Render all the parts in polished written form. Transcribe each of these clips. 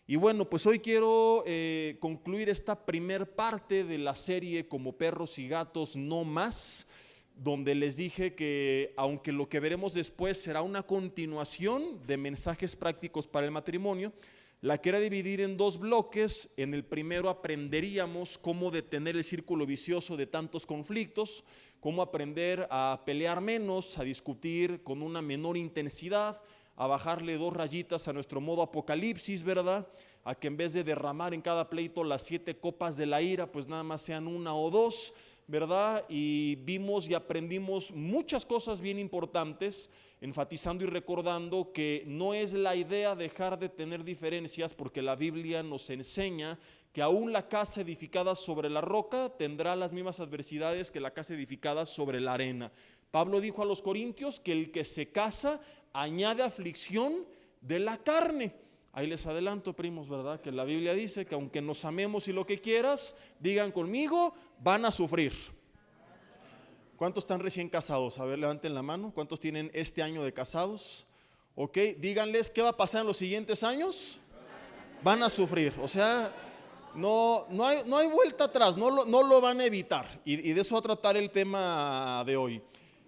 Y bueno, pues hoy quiero concluir esta primer parte de la serie Como Perros y Gatos No Más, donde les dije que aunque lo que veremos después será una continuación de mensajes prácticos para el matrimonio, la quería dividir en dos bloques. En el primero aprenderíamos cómo detener el círculo vicioso de tantos conflictos, cómo aprender a pelear menos, a discutir con una menor intensidad, a bajarle 2 rayitas a nuestro modo apocalipsis, ¿verdad? A que en vez de derramar en cada pleito las 7 copas de la ira, pues nada más sean 1 o 2, ¿verdad? Y vimos y aprendimos muchas cosas bien importantes, enfatizando y recordando que no es la idea dejar de tener diferencias, porque la Biblia nos enseña que aún la casa edificada sobre la roca tendrá las mismas adversidades que la casa edificada sobre la arena. Pablo dijo a los corintios que el que se casa añade aflicción de la carne. Ahí les adelanto, primos, ¿verdad? Que la Biblia dice que aunque nos amemos y lo que quieras, digan conmigo, van a sufrir. ¿Cuántos están recién casados? A ver, levanten la mano. ¿Cuántos tienen este año de casados? Ok, díganles, ¿qué va a pasar en los siguientes años? Van a sufrir, o sea, no hay vuelta atrás, no lo van a evitar. Y de eso va a tratar el tema de hoy.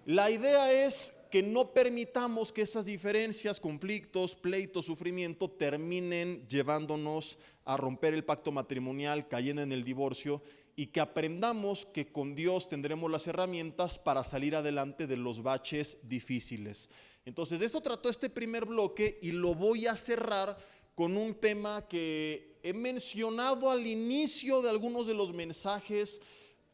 La idea es que no permitamos que esas diferencias, conflictos, pleitos, sufrimiento terminen llevándonos a romper el pacto matrimonial, cayendo en el divorcio, y que aprendamos que con Dios tendremos las herramientas para salir adelante de los baches difíciles. Entonces, de esto trató este primer bloque y lo voy a cerrar con un tema que he mencionado al inicio de algunos de los mensajes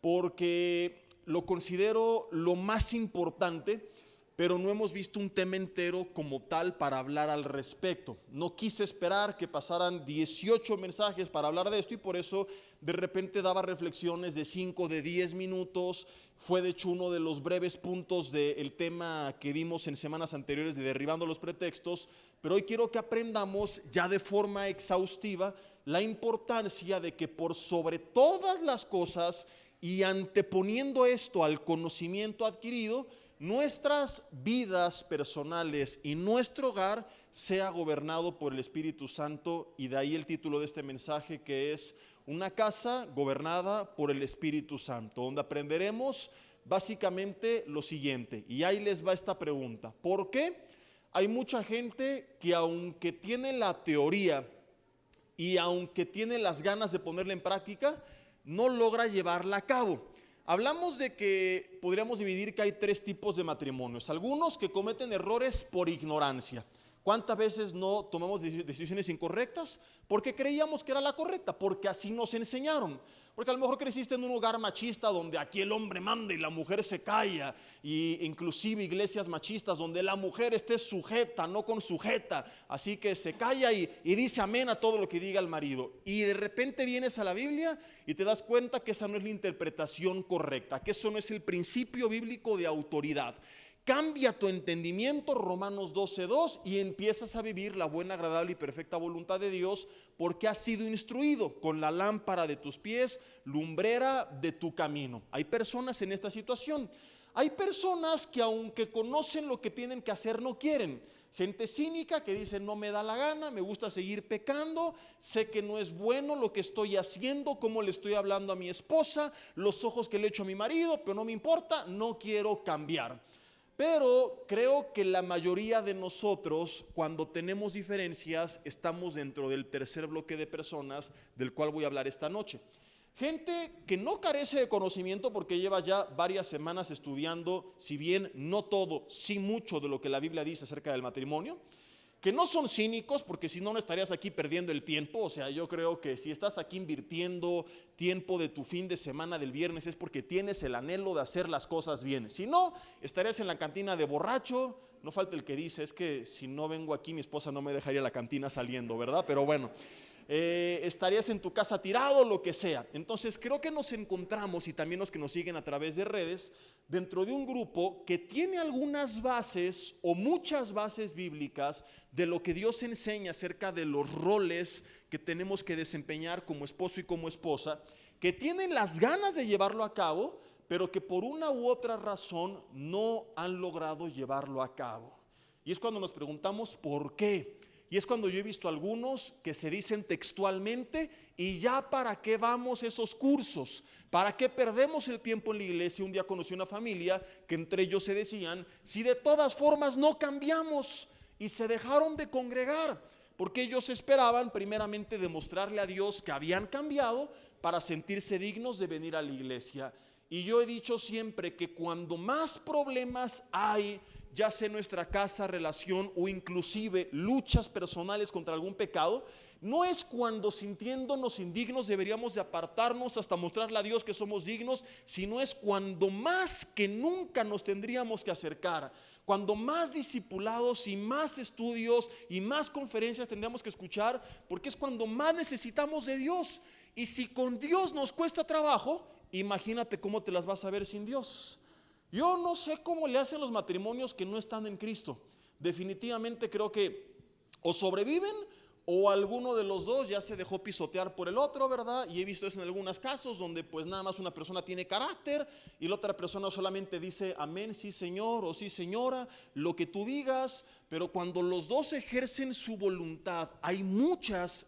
porque lo considero lo más importante, pero no hemos visto un tema entero como tal para hablar al respecto. No quise esperar que pasaran 18 mensajes para hablar de esto y por eso de repente daba reflexiones de 5, de 10 minutos. Fue de hecho uno de los breves puntos del tema que vimos en semanas anteriores de derribando los pretextos, pero hoy quiero que aprendamos ya de forma exhaustiva la importancia de que por sobre todas las cosas y anteponiendo esto al conocimiento adquirido, nuestras vidas personales y nuestro hogar sea gobernado por el Espíritu Santo, y de ahí el título de este mensaje, que es una casa gobernada por el Espíritu Santo, donde aprenderemos básicamente lo siguiente, y ahí les va esta pregunta: ¿por qué hay mucha gente que aunque tiene la teoría y aunque tiene las ganas de ponerla en práctica, no logra llevarla a cabo? Hablamos de que podríamos dividir que hay 3 tipos de matrimonios. Algunos que cometen errores por ignorancia. ¿Cuántas veces no tomamos decisiones incorrectas? Porque creíamos que era la correcta, porque así nos enseñaron. Porque a lo mejor creciste en un hogar machista donde aquí el hombre manda y la mujer se calla, y inclusive iglesias machistas donde la mujer esté sujeta, no con sujeta, así que se calla y dice amén a todo lo que diga el marido. Y de repente vienes a la Biblia y te das cuenta que esa no es la interpretación correcta, que eso no es el principio bíblico de autoridad. Cambia tu entendimiento, Romanos 12:2, y empiezas a vivir la buena, agradable y perfecta voluntad de Dios, porque has sido instruido con la lámpara de tus pies, lumbrera de tu camino. Hay personas en esta situación. Hay personas que aunque conocen lo que tienen que hacer, no quieren. Gente cínica que dice: no me da la gana, me gusta seguir pecando, sé que no es bueno lo que estoy haciendo, cómo le estoy hablando a mi esposa, los ojos que le echo a mi marido, pero no me importa, no quiero cambiar. Pero creo que la mayoría de nosotros, cuando tenemos diferencias, estamos dentro del tercer bloque de personas del cual voy a hablar esta noche. Gente que no carece de conocimiento porque lleva ya varias semanas estudiando, si bien no todo, sí mucho de lo que la Biblia dice acerca del matrimonio. Que no son cínicos, porque si no, no estarías aquí perdiendo el tiempo. O sea, yo creo que si estás aquí invirtiendo tiempo de tu fin de semana del viernes es porque tienes el anhelo de hacer las cosas bien. Si no, estarías en la cantina de borracho, No falta el que dice, es que si no vengo aquí mi esposa no me dejaría la cantina saliendo, ¿verdad? Pero bueno, estarías en tu casa tirado, lo que sea. Entonces creo que nos encontramos, y también los que nos siguen a través de redes, dentro de un grupo que tiene algunas bases o muchas bases bíblicas de lo que Dios enseña acerca de los roles que tenemos que desempeñar como esposo y como esposa, que tienen las ganas de llevarlo a cabo, pero que por una u otra razón no han logrado llevarlo a cabo. Y es cuando nos preguntamos ¿por qué? Y es cuando yo he visto algunos que se dicen textualmente, ¿y ya para qué vamos esos cursos? ¿Para qué perdemos el tiempo en la iglesia? Un día conocí una familia que entre ellos se decían, si de todas formas no cambiamos, y se dejaron de congregar, porque ellos esperaban primeramente demostrarle a Dios que habían cambiado para sentirse dignos de venir a la iglesia. Y yo he dicho siempre que cuando más problemas hay, ya sea en nuestra casa, relación o inclusive luchas personales contra algún pecado, no es cuando sintiéndonos indignos deberíamos de apartarnos hasta mostrarle a Dios que somos dignos, sino es cuando más que nunca nos tendríamos que acercar, cuando más discipulados y más estudios y más conferencias tendríamos que escuchar, porque es cuando más necesitamos de Dios. Y si con Dios nos cuesta trabajo, imagínate cómo te las vas a ver sin Dios. Yo no sé cómo le hacen los matrimonios que no están en Cristo. Definitivamente creo que o sobreviven o alguno de los dos ya se dejó pisotear por el otro, ¿verdad? Y he visto eso en algunos casos donde pues nada más una persona tiene carácter y la otra persona solamente dice amén, sí señor o sí señora, lo que tú digas. Pero cuando los dos ejercen su voluntad, hay muchas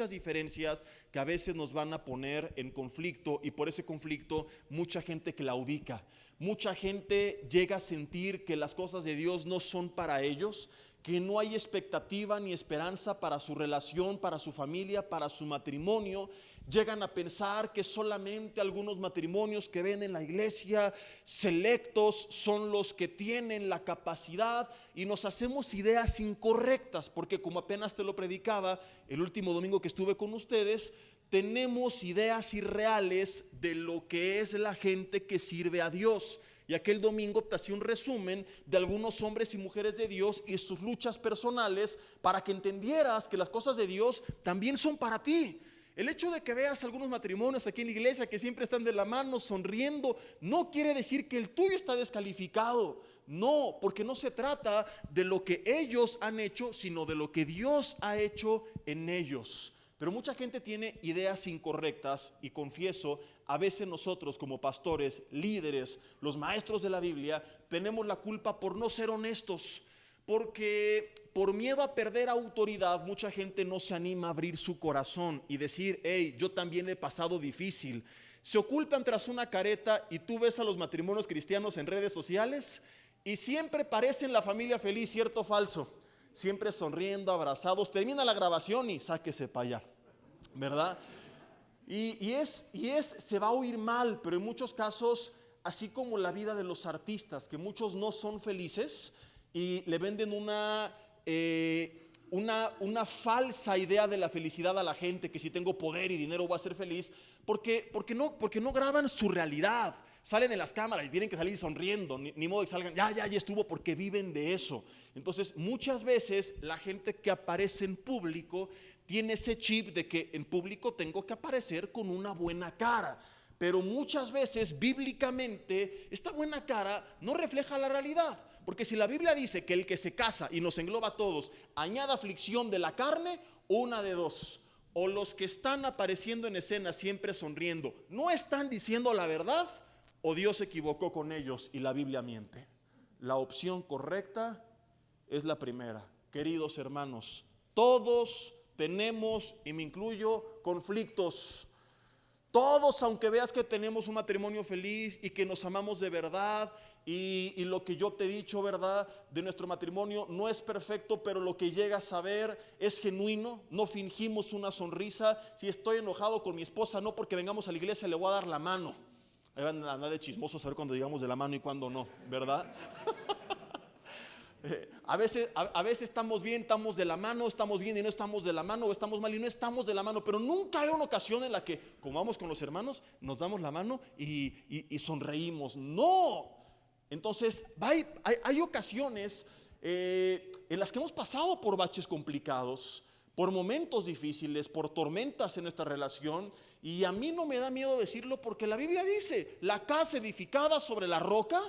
diferencias que a veces nos van a poner en conflicto, y por ese conflicto mucha gente claudica. Mucha gente llega a sentir que las cosas de Dios no son para ellos, que no hay expectativa ni esperanza para su relación, para su familia, para su matrimonio. Llegan a pensar que solamente algunos matrimonios que ven en la iglesia, selectos, son los que tienen la capacidad, y nos hacemos ideas incorrectas, porque como apenas te lo predicaba el último domingo que estuve con ustedes, tenemos ideas irreales de lo que es la gente que sirve a Dios. Y aquel domingo te hacía un resumen de algunos hombres y mujeres de Dios y sus luchas personales para que entendieras que las cosas de Dios también son para ti. El hecho de que veas algunos matrimonios aquí en la iglesia que siempre están de la mano sonriendo, no quiere decir que el tuyo está descalificado. No, porque no se trata de lo que ellos han hecho, sino de lo que Dios ha hecho en ellos. Pero mucha gente tiene ideas incorrectas, y confieso, a veces nosotros como pastores, líderes, los maestros de la Biblia, tenemos la culpa por no ser honestos, porque por miedo a perder autoridad, mucha gente no se anima a abrir su corazón y decir, hey, yo también he pasado difícil. Se ocultan tras una careta, y tú ves a los matrimonios cristianos en redes sociales y siempre parecen la familia feliz, ¿cierto o falso? Siempre sonriendo, abrazados. Termina la grabación y sáquese para allá, ¿verdad? Se va a oír mal, pero en muchos casos, así como la vida de los artistas, que muchos no son felices y le venden una falsa idea de la felicidad a la gente, que si tengo poder y dinero voy a ser feliz, porque no graban su realidad. Salen en las cámaras y tienen que salir sonriendo, ni modo que salgan, ya estuvo, porque viven de eso. Entonces muchas veces la gente que aparece en público tiene ese chip de que en público tengo que aparecer con una buena cara, pero muchas veces bíblicamente esta buena cara no refleja la realidad. Porque si la Biblia dice que el que se casa, y nos engloba a todos, añada aflicción de la carne, una de dos: o los que están apareciendo en escena siempre sonriendo no están diciendo la verdad, o Dios se equivocó con ellos y la Biblia miente. La opción correcta es la primera. Queridos hermanos, todos tenemos, y me incluyo, conflictos. Todos, aunque veas que tenemos un matrimonio feliz y que nos amamos de verdad, y lo que yo te he dicho, ¿verdad?, de nuestro matrimonio no es perfecto, pero lo que llegas a ver es genuino. No fingimos una sonrisa. Si estoy enojado con mi esposa, no porque vengamos a la iglesia le voy a dar la mano. Ahí van a andar de chismosos a ver cuando llegamos de la mano y cuando no, ¿verdad? A veces estamos bien, estamos de la mano, estamos bien y no estamos de la mano, o estamos mal y no estamos de la mano, pero nunca hay una ocasión en la que, como vamos con los hermanos, nos damos la mano y sonreímos. No. Entonces hay ocasiones en las que hemos pasado por baches complicados, por momentos difíciles, por tormentas en nuestra relación. Y a mí no me da miedo decirlo porque la Biblia dice: la casa edificada sobre la roca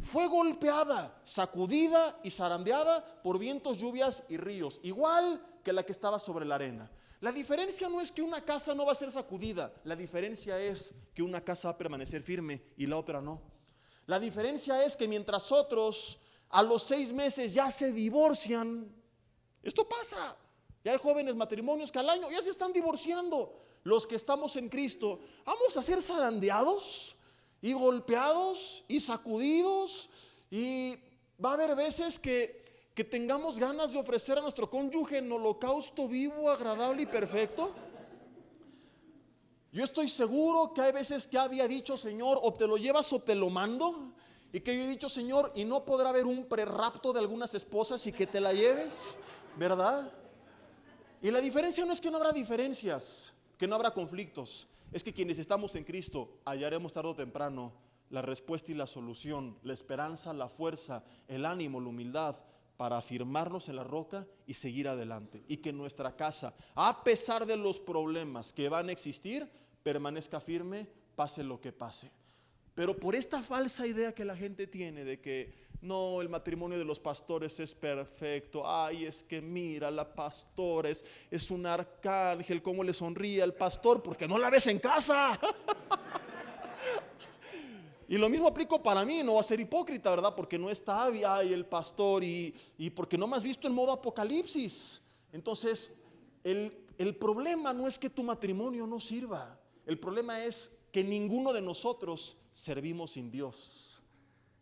fue golpeada, sacudida y zarandeada por vientos, lluvias y ríos, igual que la que estaba sobre la arena. La diferencia no es que una casa no va a ser sacudida, la diferencia es que una casa va a permanecer firme y la otra no. La diferencia es que mientras otros a los 6 meses ya se divorcian, esto pasa. Ya hay jóvenes matrimonios que al año ya se están divorciando. Los que estamos en Cristo vamos a ser zarandeados y golpeados y sacudidos, y va a haber veces que tengamos ganas de ofrecer a nuestro cónyuge en holocausto vivo, agradable y perfecto. Yo estoy seguro que hay veces que había dicho: Señor, o te lo llevas o te lo mando. Y que yo he dicho: Señor, y no podrá haber un prerrapto de algunas esposas y que te la lleves, ¿verdad? Y la diferencia no es que no habrá diferencias, que no habrá conflictos. Es que quienes estamos en Cristo hallaremos tarde o temprano la respuesta y la solución, la esperanza, la fuerza, el ánimo, la humildad para afirmarnos en la roca y seguir adelante. Y que nuestra casa, a pesar de los problemas que van a existir, permanezca firme, pase lo que pase. Pero por esta falsa idea que la gente tiene de que no, el matrimonio de los pastores es perfecto. Ay, es que mira, la pastora es un arcángel, cómo le sonríe al pastor, porque no la ves en casa. Y lo mismo aplico para mí, no va a ser hipócrita, ¿verdad? Porque no está ahí el pastor y porque no me has visto en modo apocalipsis. Entonces, el problema no es que tu matrimonio no sirva. El problema es que ninguno de nosotros servimos sin Dios.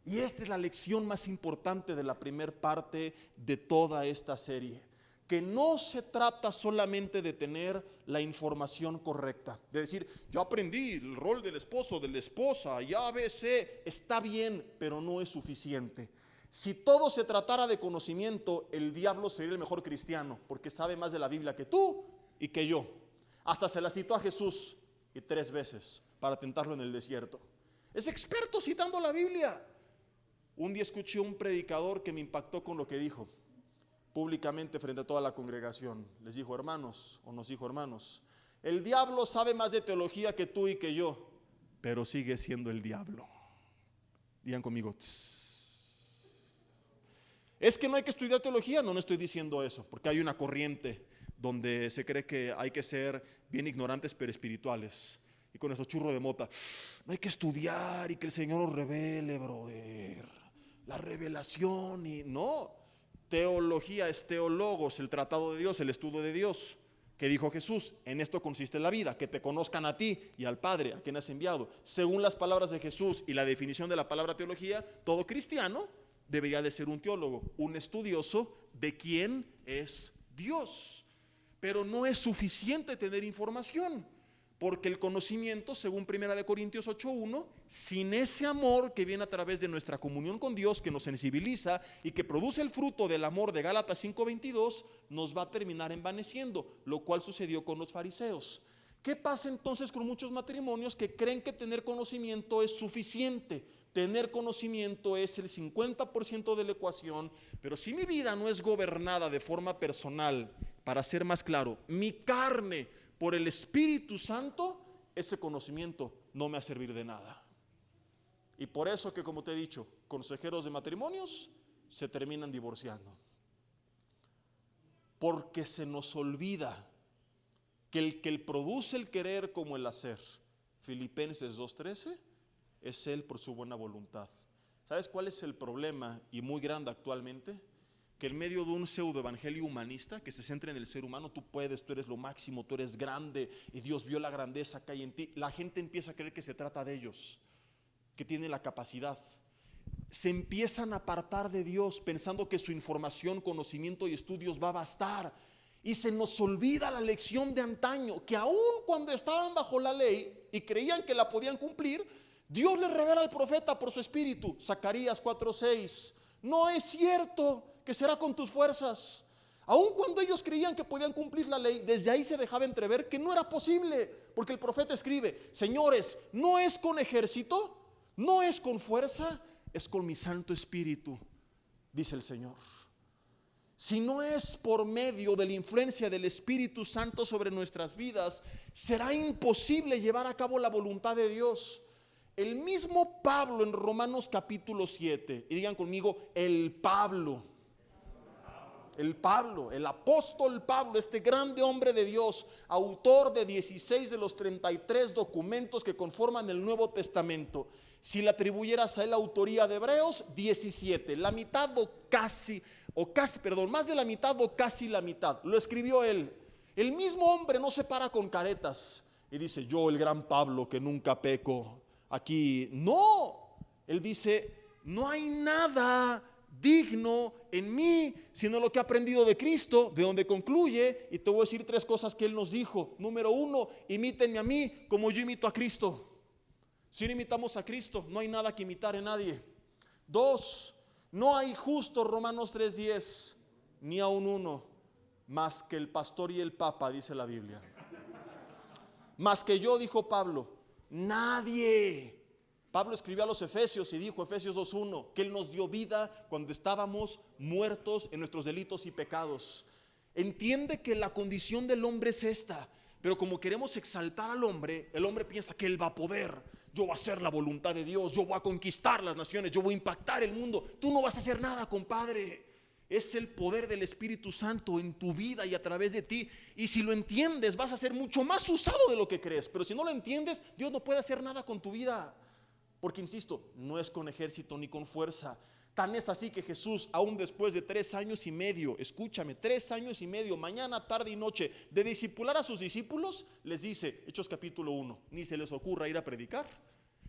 Y esta es la lección más importante de la primera parte de toda esta serie. Que no se trata solamente de tener la información correcta, de decir: yo aprendí el rol del esposo, de la esposa, ya ABC, está bien, pero no es suficiente. Si todo se tratara de conocimiento, el diablo sería el mejor cristiano, porque sabe más de la Biblia que tú y que yo. Hasta se la citó a Jesús, y 3 veces, para tentarlo en el desierto. Es experto citando la Biblia. Un día escuché un predicador que me impactó con lo que dijo públicamente frente a toda la congregación. Les dijo: hermanos, o nos dijo: hermanos, el diablo sabe más de teología que tú y que yo, pero sigue siendo el diablo. Digan conmigo: tss. Es que no hay que estudiar teología. No estoy diciendo eso, porque hay una corriente donde se cree que hay que ser bien ignorantes pero espirituales, y con eso churro de mota. No hay que estudiar y que el Señor nos revele, brother, la revelación. Y no, teología es teólogos, el tratado de Dios, el estudio de Dios. ¿Qué dijo Jesús? En esto consiste la vida, que te conozcan a ti y al Padre, a quien has enviado. Según las palabras de Jesús y la definición de la palabra teología, todo cristiano debería de ser un teólogo, un estudioso de quién es Dios. Pero no es suficiente tener información, porque el conocimiento, según 1 Corintios 8:1, sin ese amor que viene a través de nuestra comunión con Dios, que nos sensibiliza y que produce el fruto del amor de Gálatas 5:22, nos va a terminar envaneciendo, lo cual sucedió con los fariseos. ¿Qué pasa entonces con muchos matrimonios que creen que tener conocimiento es suficiente? Tener conocimiento es el 50% de la ecuación, pero si mi vida no es gobernada de forma personal, para ser más claro, mi carne por el Espíritu Santo, ese conocimiento no me va a servir de nada. Y por eso que, como te he dicho, consejeros de matrimonios se terminan divorciando. Porque se nos olvida que el produce el querer como el hacer, Filipenses 2:13, es Él por su buena voluntad. ¿Sabes cuál es el problema y muy grande actualmente? Que en medio de un pseudo evangelio humanista que se centra en el ser humano, tú puedes, tú eres lo máximo, tú eres grande y Dios vio la grandeza que hay en ti, la gente empieza a creer que se trata de ellos, que tienen la capacidad. Se empiezan a apartar de Dios pensando que su información, conocimiento y estudios va a bastar, y se nos olvida la lección de antaño, que aun cuando estaban bajo la ley y creían que la podían cumplir, Dios les revela al profeta por su espíritu. Zacarías 4:6: no es cierto que será con tus fuerzas. Aun cuando ellos creían que podían cumplir la ley, desde ahí se dejaba entrever que no era posible, porque el profeta escribe: señores, no es con ejército, no es con fuerza, es con mi Santo Espíritu, dice el Señor. si no es por medio de la influencia del Espíritu Santo sobre nuestras vidas, será imposible llevar a cabo la voluntad de Dios. El mismo Pablo en Romanos capítulo 7, y digan conmigo, el Pablo, el apóstol Pablo, este grande hombre de Dios, autor de 16 de los 33 documentos que conforman el Nuevo Testamento. Si le atribuyeras a él la autoría de Hebreos, 17, la mitad más de la mitad o casi la mitad, lo escribió él. El mismo hombre no se para con caretas y dice, yo el gran Pablo que nunca peco, aquí no, él dice, no hay nada digno en mí, sino lo que he aprendido de Cristo, de donde concluye, y te voy a decir 3 cosas que él nos dijo. Número 1, imítenme a mí como yo imito a Cristo. Si no imitamos a Cristo, no hay nada que imitar en nadie. 2, no hay justo, Romanos 3:10, ni aun uno, más que el pastor y el papa, dice la Biblia. Más que yo, dijo Pablo, nadie. Pablo escribió a los Efesios y dijo, Efesios 2:1, que Él nos dio vida cuando estábamos muertos en nuestros delitos y pecados. Entiende que la condición del hombre es esta, pero como queremos exaltar al hombre, el hombre piensa que él va a poder. Yo voy a hacer la voluntad de Dios, yo voy a conquistar las naciones, yo voy a impactar el mundo. Tú no vas a hacer nada, compadre. Es el poder del Espíritu Santo en tu vida y a través de ti. Y si lo entiendes, vas a ser mucho más usado de lo que crees. Pero si no lo entiendes, Dios no puede hacer nada con tu vida. Porque insisto, no es con ejército ni con fuerza. Tan es así que Jesús, aún después de 3 años y medio, escúchame, 3 años y medio, mañana, tarde y noche, de discipular a sus discípulos, les dice, Hechos capítulo 1, ni se les ocurra ir a predicar.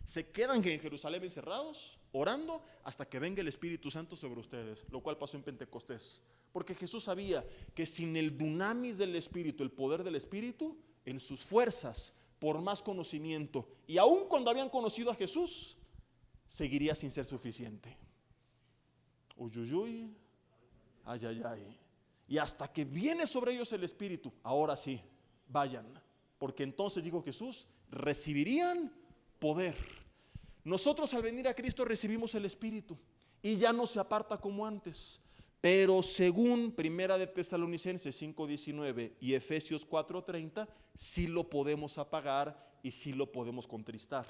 Se quedan en Jerusalén encerrados, orando, hasta que venga el Espíritu Santo sobre ustedes, lo cual pasó en Pentecostés. Porque Jesús sabía que sin el dunamis del Espíritu, el poder del Espíritu, en sus fuerzas, por más conocimiento, y aun cuando habían conocido a Jesús, seguiría sin ser suficiente. Uy, uy, uy, ay, ay, ay. Y hasta que viene sobre ellos el Espíritu, ahora sí, vayan. Porque entonces, dijo Jesús, recibirían poder. Nosotros al venir a Cristo recibimos el Espíritu y ya no se aparta como antes. Pero según Primera de Tesalonicenses 5:19 y Efesios 4:30, sí lo podemos apagar y sí lo podemos contristar.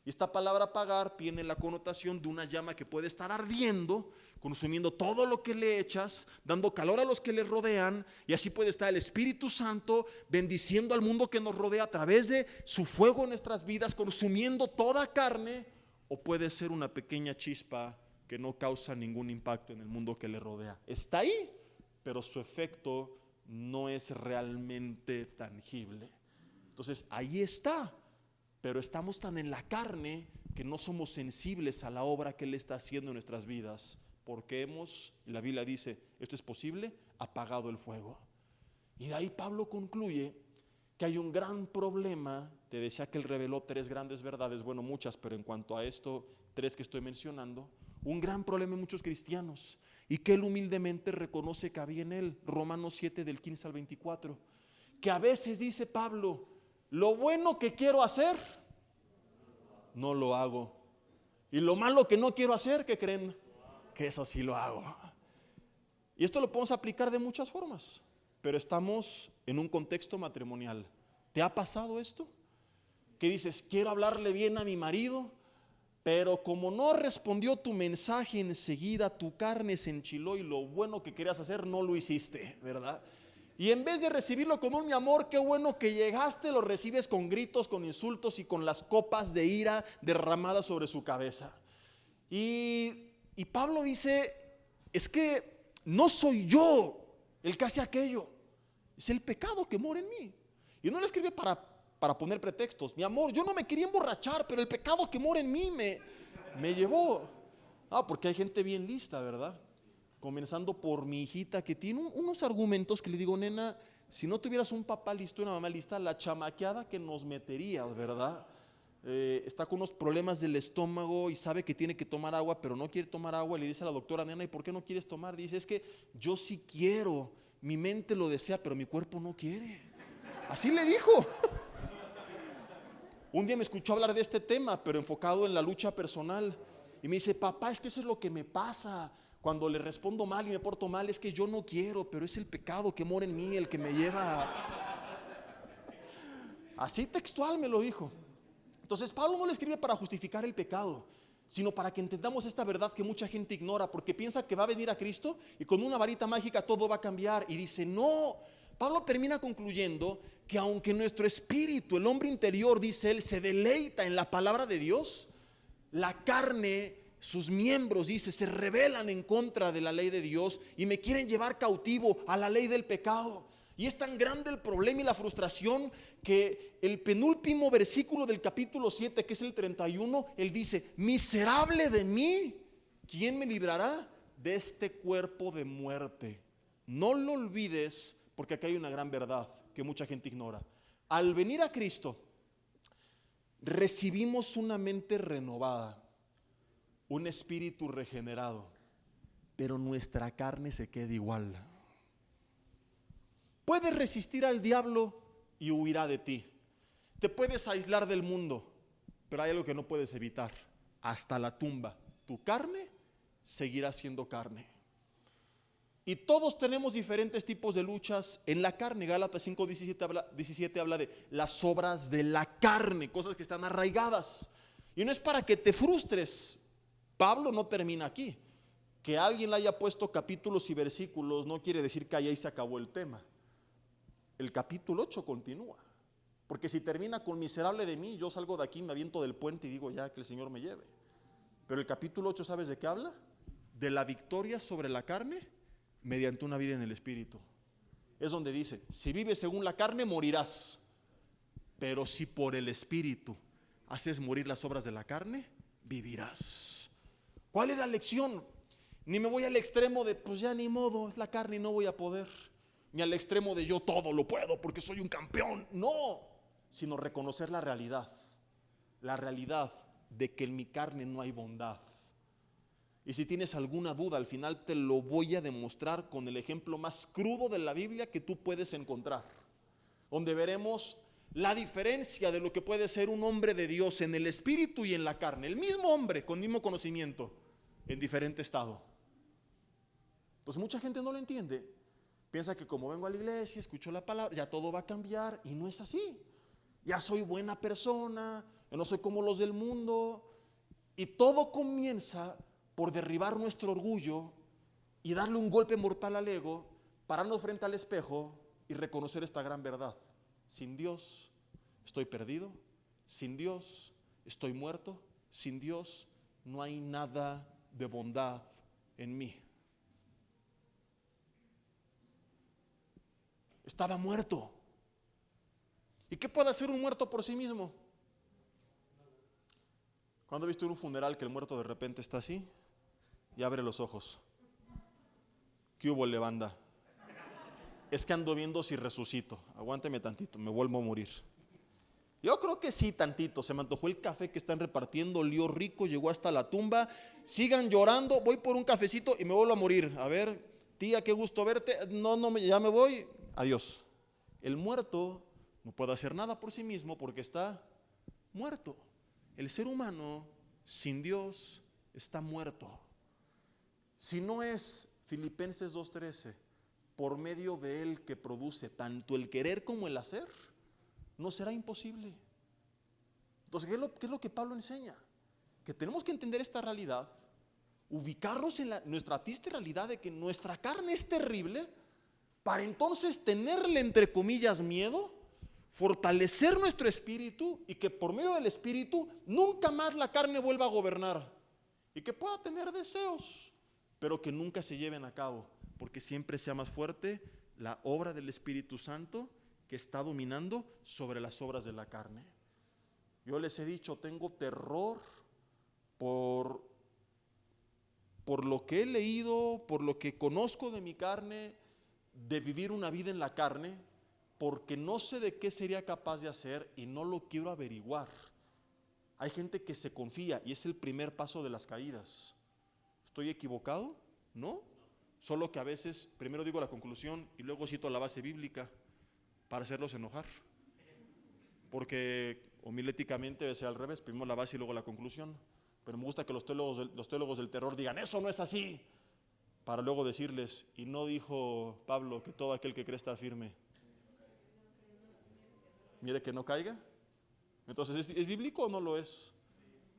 Y esta palabra apagar tiene la connotación de una llama que puede estar ardiendo, consumiendo todo lo que le echas, dando calor a los que le rodean, y así puede estar el Espíritu Santo bendiciendo al mundo que nos rodea a través de su fuego en nuestras vidas, consumiendo toda carne, o puede ser una pequeña chispa que no causa ningún impacto en el mundo que le rodea. Está ahí, pero su efecto no es realmente tangible. Entonces ahí está, pero estamos tan en la carne que no somos sensibles a la obra que Él está haciendo en nuestras vidas, porque hemos, y la Biblia dice, esto es posible, apagado el fuego. Y de ahí Pablo concluye que hay un gran problema. Te decía que Él reveló 3 grandes verdades, bueno, muchas, pero en cuanto a esto, 3 que estoy mencionando, un gran problema en muchos cristianos, y que Él humildemente reconoce que había en Él. Romanos 7 del 15 al 24, que a veces dice Pablo, lo bueno que quiero hacer, no lo hago, y lo malo que no quiero hacer, ¿qué creen? Que eso sí lo hago. Y esto lo podemos aplicar de muchas formas, pero estamos en un contexto matrimonial. ¿Te ha pasado esto? Que dices, quiero hablarle bien a mi marido, pero como no respondió tu mensaje enseguida, tu carne se enchiló y lo bueno que querías hacer no lo hiciste, ¿verdad? Y en vez de recibirlo con un mi amor, qué bueno que llegaste, lo recibes con gritos, con insultos y con las copas de ira derramadas sobre su cabeza. Y Pablo dice, es que no soy yo el que hace aquello, es el pecado que mora en mí. Y no lo escribe para poner pretextos. Mi amor, yo no me quería emborrachar, pero el pecado que mora en mí me llevó. Porque hay gente bien lista, ¿verdad? Comenzando por mi hijita, que tiene unos argumentos que le digo, nena, si no tuvieras un papá listo y una mamá lista, la chamaqueada que nos meterías, ¿verdad? Está con unos problemas del estómago y sabe que tiene que tomar agua, pero no quiere tomar agua. Le dice a la doctora, nena, ¿y por qué no quieres tomar? Dice, es que yo sí quiero, mi mente lo desea, pero mi cuerpo no quiere. Así le dijo. Un día me escuchó hablar de este tema, pero enfocado en la lucha personal, y me dice, papá, es que eso es lo que me pasa. Cuando le respondo mal y me porto mal, es que yo no quiero, pero es el pecado que mora en mí el que me lleva Así textual me lo dijo. Entonces Pablo no lo escribe para justificar el pecado, sino para que entendamos esta verdad que mucha gente ignora, porque piensa que va a venir a Cristo y con una varita mágica todo va a cambiar. Y dice, no. Pablo termina concluyendo que aunque nuestro espíritu, el hombre interior, dice él, se deleita en la palabra de Dios, la carne, sus miembros, dice, se rebelan en contra de la ley de Dios y me quieren llevar cautivo a la ley del pecado. Y es tan grande el problema y la frustración que el penúltimo versículo del capítulo 7, que es el 31, él dice, miserable de mí, ¿quién me librará de este cuerpo de muerte? No lo olvides, porque acá hay una gran verdad que mucha gente ignora. Al venir a Cristo, recibimos una mente renovada, un espíritu regenerado, pero nuestra carne se queda igual. Puedes resistir al diablo y huirá de ti. Te puedes aislar del mundo, pero hay algo que no puedes evitar. Hasta la tumba, tu carne seguirá siendo carne. Y todos tenemos diferentes tipos de luchas en la carne. Gálatas 5:17 habla de las obras de la carne, cosas que están arraigadas. Y no es para que te frustres. Pablo no termina aquí. Que alguien le haya puesto capítulos y versículos no quiere decir que ahí se acabó el tema. El capítulo 8 continúa. Porque si termina con miserable de mí, yo salgo de aquí, me aviento del puente y digo ya que el Señor me lleve. Pero el capítulo 8, ¿sabes de qué habla? De la victoria sobre la carne mediante una vida en el Espíritu. Es donde dice, si vives según la carne morirás, pero si por el Espíritu haces morir las obras de la carne, vivirás. ¿Cuál es la lección? Ni me voy al extremo de pues ya ni modo, es la carne y no voy a poder, ni al extremo de yo todo lo puedo porque soy un campeón. No, sino reconocer la realidad de que en mi carne no hay bondad. Y si tienes alguna duda, al final te lo voy a demostrar con el ejemplo más crudo de la Biblia que tú puedes encontrar, donde veremos la diferencia de lo que puede ser un hombre de Dios en el espíritu y en la carne. El mismo hombre con mismo conocimiento en diferente estado. Pues mucha gente no lo entiende. Piensa que como vengo a la iglesia, escucho la palabra, ya todo va a cambiar, y no es así. Ya soy buena persona, yo no soy como los del mundo. Y todo comienza por derribar nuestro orgullo y darle un golpe mortal al ego, pararnos frente al espejo y reconocer esta gran verdad. Sin Dios estoy perdido, sin Dios estoy muerto, sin Dios no hay nada de bondad en mí. Estaba muerto. ¿Y qué puede hacer un muerto por sí mismo? ¿Cuándo has visto en un funeral que el muerto de repente está así y abre los ojos? ¿Qué hubo, le banda? Es que ando viendo si resucito. Aguánteme tantito, me vuelvo a morir. Yo creo que sí, tantito. Se me antojó el café que están repartiendo, olió rico, llegó hasta la tumba. Sigan llorando, voy por un cafecito y me vuelvo a morir. A ver, tía, qué gusto verte. No, ya me voy. Adiós. El muerto no puede hacer nada por sí mismo porque está muerto. El ser humano sin Dios está muerto. Si no es Filipenses 2:13, por medio de él que produce tanto el querer como el hacer, no será imposible. Entonces, ¿qué es lo que Pablo enseña? Que tenemos que entender esta realidad, ubicarnos en nuestra triste realidad de que nuestra carne es terrible, para entonces tenerle entre comillas miedo, fortalecer nuestro espíritu y que por medio del espíritu nunca más la carne vuelva a gobernar y que pueda tener deseos, pero que nunca se lleven a cabo, porque siempre sea más fuerte la obra del Espíritu Santo que está dominando sobre las obras de la carne. Yo les he dicho, tengo terror por lo que he leído, por lo que conozco de mi carne, de vivir una vida en la carne, porque no sé de qué sería capaz de hacer y no lo quiero averiguar. Hay gente que se confía y es el primer paso de las caídas. ¿Estoy equivocado? No. Solo que a veces primero digo la conclusión y luego cito la base bíblica para hacerlos enojar. Porque homiléticamente debe ser al revés, primero la base y luego la conclusión. Pero me gusta que los teólogos del terror digan, eso no es así. para luego decirles, y no dijo Pablo que todo aquel que cree está firme. Mire que no caiga. Entonces, ¿es bíblico o no lo es?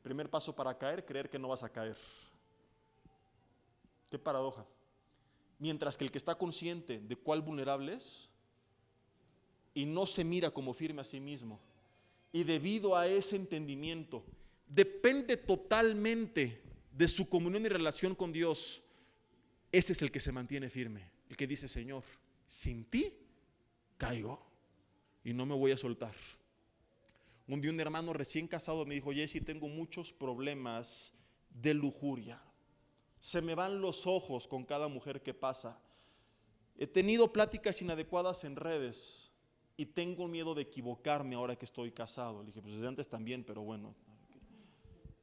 Primer paso para caer, creer que no vas a caer. Qué paradoja. Mientras que el que está consciente de cuál vulnerable es y no se mira como firme a sí mismo, y debido a ese entendimiento depende totalmente de su comunión y relación con Dios, ese es el que se mantiene firme, el que dice, Señor, sin ti caigo y no me voy a soltar. Un día un hermano recién casado me dijo, Jesse, tengo muchos problemas de lujuria. Se me van los ojos con cada mujer que pasa. He tenido pláticas inadecuadas en redes y tengo miedo de equivocarme ahora que estoy casado. Le dije, pues desde antes también, pero bueno.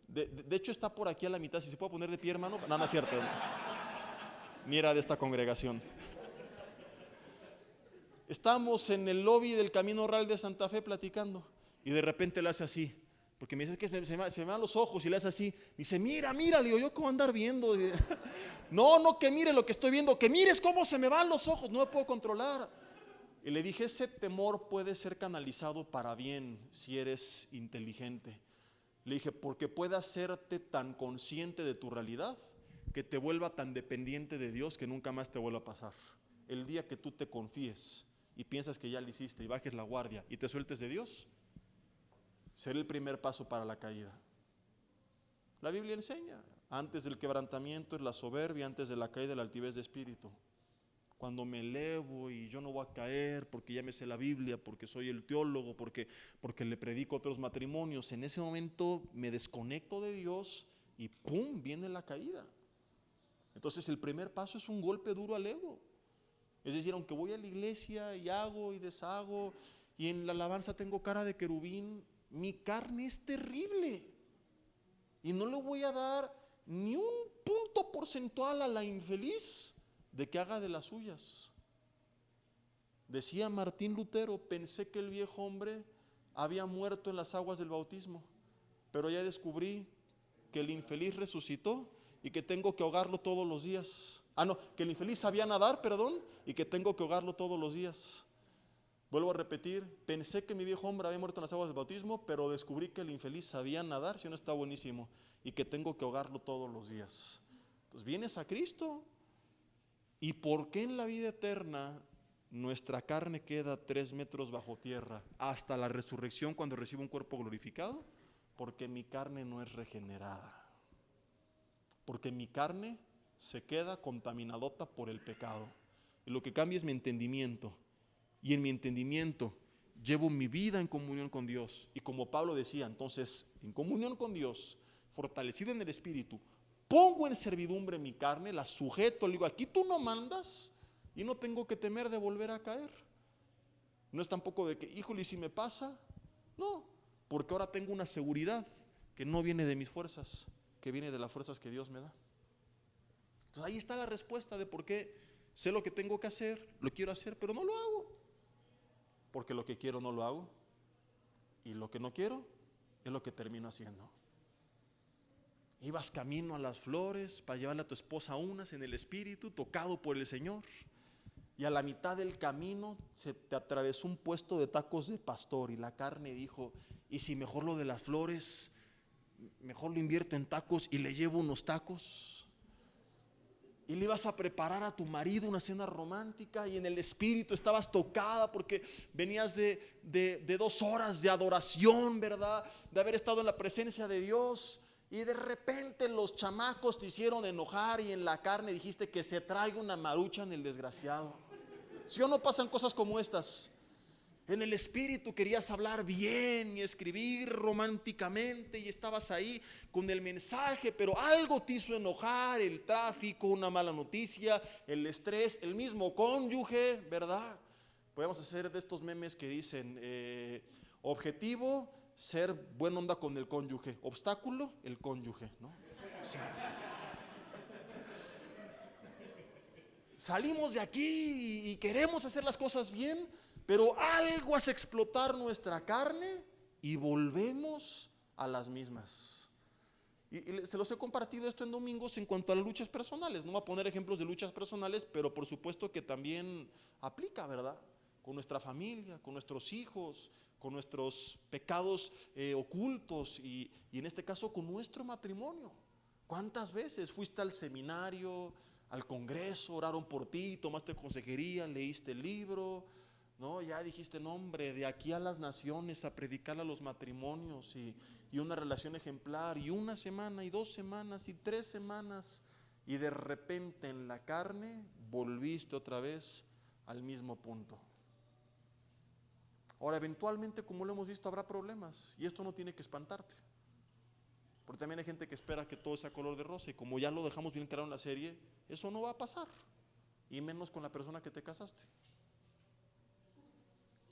De hecho está por aquí a la mitad, si se puede poner de pie, hermano. No, no es cierto. Ni era de esta congregación. Estamos en el lobby del Camino Real de Santa Fe platicando y de repente le hace así, porque me dice que se me van los ojos y le hace así. Me dice, mira, le digo, yo cómo andar viendo. No, que mire lo que estoy viendo, que mires cómo se me van los ojos, no me puedo controlar. Y le dije, ese temor puede ser canalizado para bien si eres inteligente. Le dije, porque puede hacerte tan consciente de tu realidad que te vuelva tan dependiente de Dios que nunca más te vuelva a pasar. El día que tú te confíes y piensas que ya lo hiciste y bajes la guardia y te sueltes de Dios, será el primer paso para la caída. La Biblia enseña, antes del quebrantamiento es la soberbia, antes de la caída la altivez de espíritu. Cuando me elevo y yo no voy a caer porque ya me sé la Biblia, porque soy el teólogo, porque le predico a otros matrimonios, en ese momento me desconecto de Dios y ¡pum!, viene la caída. Entonces el primer paso es un golpe duro al ego. Es decir, aunque voy a la iglesia y hago y deshago y en la alabanza tengo cara de querubín, mi carne es terrible y no le voy a dar ni un punto porcentual a la infeliz de que haga de las suyas. Decía Martín Lutero, pensé que el viejo hombre había muerto en las aguas del bautismo, pero ya descubrí que el infeliz resucitó y que tengo que ahogarlo todos los días. Que el infeliz sabía nadar, y que tengo que ahogarlo todos los días. Vuelvo a repetir, pensé que mi viejo hombre había muerto en las aguas del bautismo, pero descubrí que el infeliz sabía nadar, si no está buenísimo, y que tengo que ahogarlo todos los días. Pues vienes a Cristo. ¿Y por qué en la vida eterna nuestra carne queda 3 metros bajo tierra hasta la resurrección cuando recibe un cuerpo glorificado? Porque mi carne no es regenerada. Porque mi carne se queda contaminadota por el pecado. Y lo que cambia es mi entendimiento. Y en mi entendimiento llevo mi vida en comunión con Dios. Y como Pablo decía, entonces, en comunión con Dios, fortalecido en el Espíritu, pongo en servidumbre mi carne, la sujeto, le digo, aquí tú no mandas y no tengo que temer de volver a caer. No es tampoco de que, híjole, ¿y si me pasa? No, porque ahora tengo una seguridad que no viene de mis fuerzas, que viene de las fuerzas que Dios me da. Entonces ahí está la respuesta de por qué sé lo que tengo que hacer, lo quiero hacer, pero no lo hago. Porque lo que quiero no lo hago y lo que no quiero es lo que termino haciendo. Ibas camino a las flores para llevarle a tu esposa unas en el espíritu, tocado por el Señor, y a la mitad del camino se te atravesó un puesto de tacos de pastor y la carne dijo, ¿y si mejor lo de las flores, mejor lo invierto en tacos y le llevo unos tacos? Y le ibas a preparar a tu marido una cena romántica y en el espíritu estabas tocada porque venías de 2 horas de adoración, ¿verdad? De haber estado en la presencia de Dios. Y de repente los chamacos te hicieron enojar y en la carne dijiste que se traiga una marucha en el desgraciado. ¿Sí o no pasan cosas como estas? En el espíritu querías hablar bien y escribir románticamente y estabas ahí con el mensaje, pero algo te hizo enojar, el tráfico, una mala noticia, el estrés, el mismo cónyuge, ¿verdad? Podemos hacer de estos memes que dicen, objetivo, ser buena onda con el cónyuge, obstáculo, el cónyuge, ¿no? O sea, salimos de aquí y queremos hacer las cosas bien, pero algo hace explotar nuestra carne y volvemos a las mismas. Y se los he compartido esto en domingos en cuanto a las luchas personales. No voy a poner ejemplos de luchas personales, pero por supuesto que también aplica, ¿verdad? Con nuestra familia, con nuestros hijos, con nuestros pecados ocultos y en este caso con nuestro matrimonio. ¿Cuántas veces fuiste al seminario, al congreso, oraron por ti, tomaste consejería, leíste el libro? No, ya dijiste, no hombre, de aquí a las naciones a predicar a los matrimonios y una relación ejemplar, y una semana, y 2 semanas, y 3 semanas, y de repente en la carne volviste otra vez al mismo punto. Ahora, eventualmente, como lo hemos visto, habrá problemas, y esto no tiene que espantarte, porque también hay gente que espera que todo sea color de rosa, y como ya lo dejamos bien claro en la serie, eso no va a pasar, y menos con la persona que te casaste.